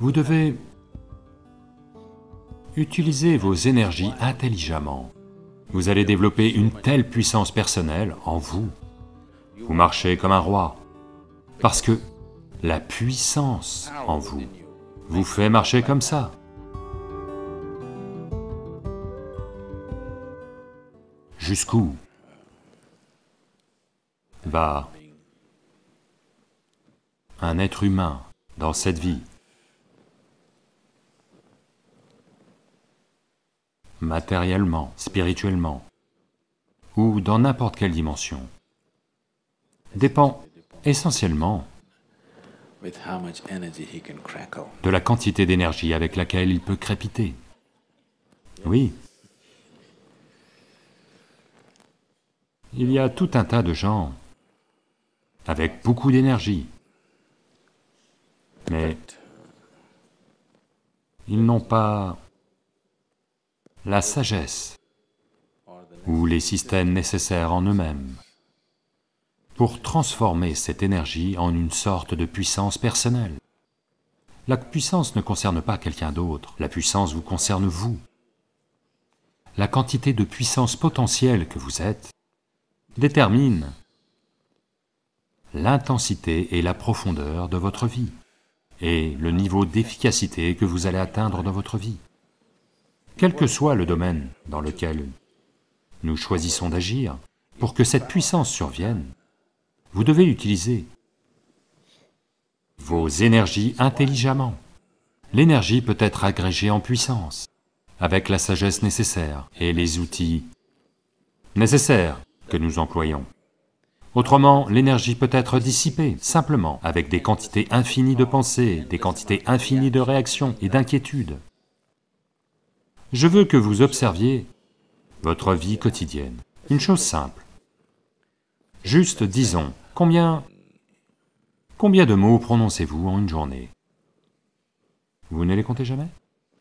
Vous devez utiliser vos énergies intelligemment. Vous allez développer une telle puissance personnelle en vous. Vous marchez comme un roi, parce que la puissance en vous vous fait marcher comme ça. Jusqu'où va un être humain dans cette vie? Matériellement, spirituellement, ou dans n'importe quelle dimension, dépend essentiellement de la quantité d'énergie avec laquelle il peut crépiter. Oui. Il y a tout un tas de gens avec beaucoup d'énergie, mais ils n'ont pas la sagesse ou les systèmes nécessaires en eux-mêmes pour transformer cette énergie en une sorte de puissance personnelle. La puissance ne concerne pas quelqu'un d'autre, la puissance vous concerne vous. La quantité de puissance potentielle que vous êtes détermine l'intensité et la profondeur de votre vie, et le niveau d'efficacité que vous allez atteindre dans votre vie. Quel que soit le domaine dans lequel nous choisissons d'agir, pour que cette puissance survienne, vous devez utiliser vos énergies intelligemment. L'énergie peut être agrégée en puissance, avec la sagesse nécessaire et les outils nécessaires que nous employons. Autrement, l'énergie peut être dissipée, simplement, avec des quantités infinies de pensées, des quantités infinies de réactions et d'inquiétudes. Je veux que vous observiez votre vie quotidienne. Une chose simple. Juste, disons, combien de mots prononcez-vous en une journée? Vous ne les comptez jamais?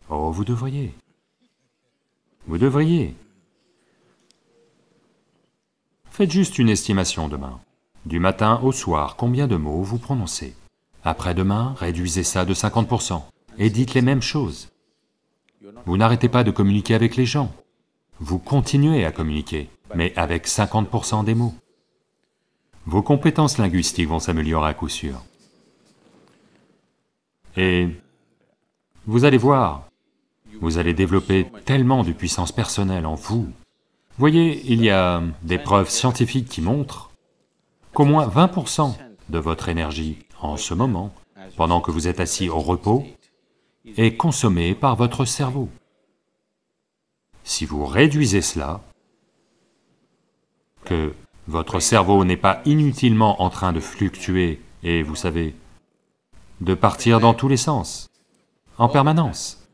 Oh, vous devriez. Vous devriez. Faites juste une estimation demain. Du matin au soir, combien de mots vous prononcez? Après-demain, réduisez ça de 50% et dites les mêmes choses. Vous n'arrêtez pas de communiquer avec les gens. Vous continuez à communiquer, mais avec 50% des mots. Vos compétences linguistiques vont s'améliorer à coup sûr. Et vous allez voir, vous allez développer tellement de puissance personnelle en vous. Voyez, il y a des preuves scientifiques qui montrent qu'au moins 20% de votre énergie en ce moment, pendant que vous êtes assis au repos, est consommée par votre cerveau. Si vous réduisez cela, que votre cerveau n'est pas inutilement en train de fluctuer et, vous savez, de partir dans tous les sens, en permanence,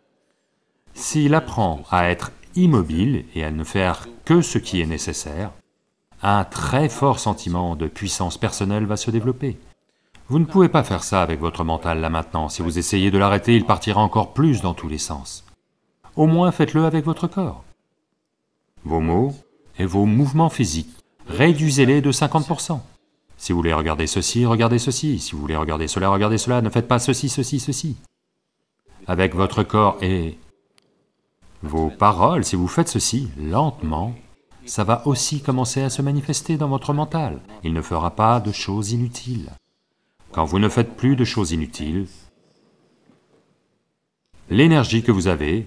s'il apprend à être immobile et à ne faire que ce qui est nécessaire, un très fort sentiment de puissance personnelle va se développer. Vous ne pouvez pas faire ça avec votre mental là maintenant. Si vous essayez de l'arrêter, il partira encore plus dans tous les sens. Au moins faites-le avec votre corps. Vos mots et vos mouvements physiques, réduisez-les de 50%. Si vous voulez regarder ceci, regardez ceci. Si vous voulez regarder cela, regardez cela. Ne faites pas ceci, ceci, ceci. Avec votre corps et vos paroles, si vous faites ceci lentement, ça va aussi commencer à se manifester dans votre mental. Il ne fera pas de choses inutiles. Quand vous ne faites plus de choses inutiles, l'énergie que vous avez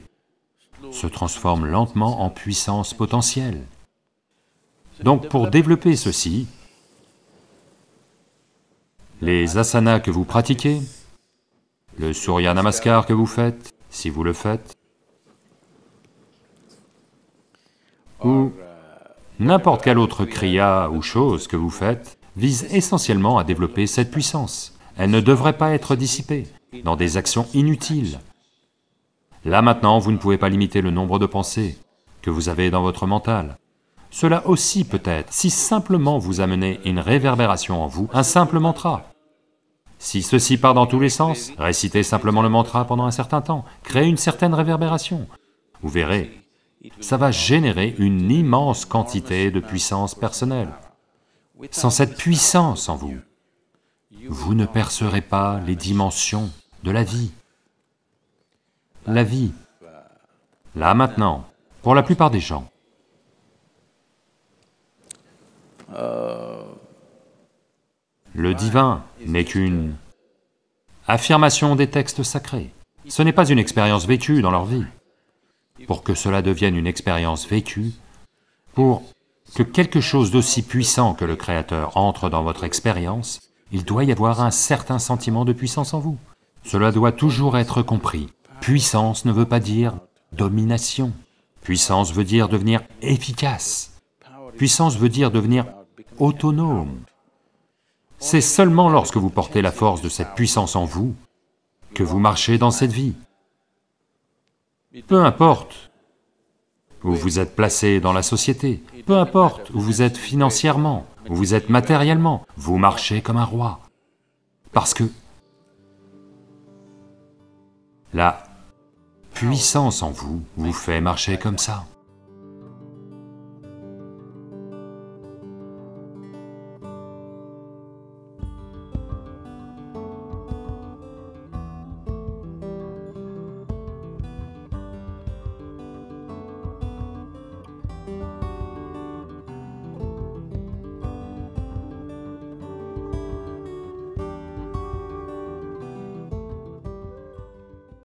se transforme lentement en puissance potentielle. Donc pour développer ceci, les asanas que vous pratiquez, le Surya Namaskar que vous faites, si vous le faites, ou n'importe quelle autre kriya ou chose que vous faites, vise essentiellement à développer cette puissance. Elle ne devrait pas être dissipée dans des actions inutiles. Là maintenant, vous ne pouvez pas limiter le nombre de pensées que vous avez dans votre mental. Cela aussi peut être, si simplement vous amenez une réverbération en vous, un simple mantra. Si ceci part dans tous les sens, récitez simplement le mantra pendant un certain temps, créez une certaine réverbération. Vous verrez, ça va générer une immense quantité de puissance personnelle. Sans cette puissance en vous, vous ne percerez pas les dimensions de la vie. la vie, là maintenant, pour la plupart des gens. Le divin n'est qu'une affirmation des textes sacrés. Ce n'est pas une expérience vécue dans leur vie. Pour que cela devienne une expérience vécue, pour que quelque chose d'aussi puissant que le Créateur entre dans votre expérience, il doit y avoir un certain sentiment de puissance en vous. Cela doit toujours être compris. Puissance ne veut pas dire domination. Puissance veut dire devenir efficace. Puissance veut dire devenir autonome. C'est seulement lorsque vous portez la force de cette puissance en vous que vous marchez dans cette vie. Peu importe où vous êtes placé dans la société, peu importe où vous êtes financièrement, où vous êtes matériellement, vous marchez comme un roi. Parce que la puissance en vous vous fait marcher comme ça.